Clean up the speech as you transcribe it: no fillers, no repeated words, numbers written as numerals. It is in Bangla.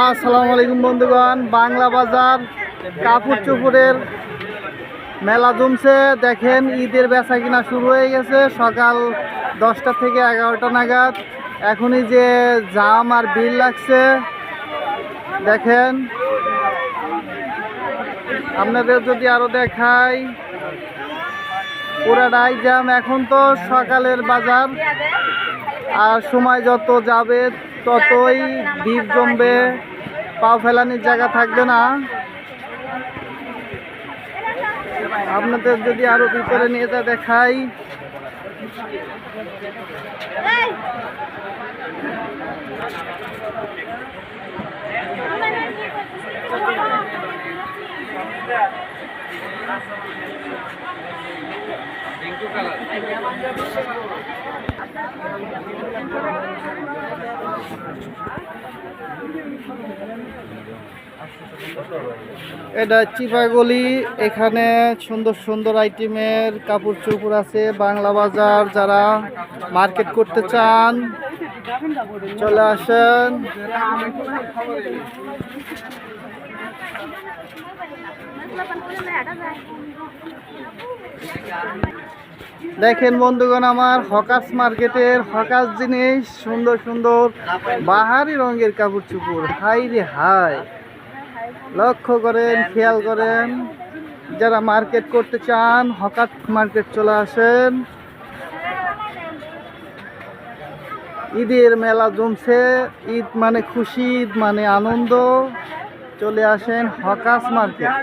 আসসালামু আলাইকুম বন্ধুগণ, বাংলা বাজার কাপড় চোপড়ের মেলা জমছে। দেখেন, ঈদের বেচা কিনা শুরু হয়ে গেছে সকাল 10টা থেকে 11টা নাগাদ। এখনই যে জাম আর ভিড় লাগছে দেখেন। আপনাদের যদি আরো দেখাই, পুরাটাই জ্যাম। এখন তো সকালের বাজার, আর সময় যত যাবে ততই ভিড় জমবে, পাও ফেলানির জায়গা থাকবে না। আপনাদের যদি আরো ভিতরে নিয়ে যা দেখাই, এটা চিপাগলি। এখানে সুন্দর সুন্দর আইটেমের কাপড় চোপড় আছে। বাংলা বাজার যারা মার্কেট করতে চান চলে আসেন। দেখেন বন্ধুগণ, আমার হকার্স মার্কেটের হকার্স জিনিস, সুন্দর সুন্দর বাহারি রঙের কাপড় চোপড়। হাই রে হাই, লক্ষ্য করেন, খেয়াল করেন। যারা মার্কেট করতে চান হকার্স মার্কেট চলে আসেন। ঈদের মেলা জমছে। ঈদ মানে খুশি, ঈদ মানে আনন্দ। চলে আসেন হকার্স মার্কেট।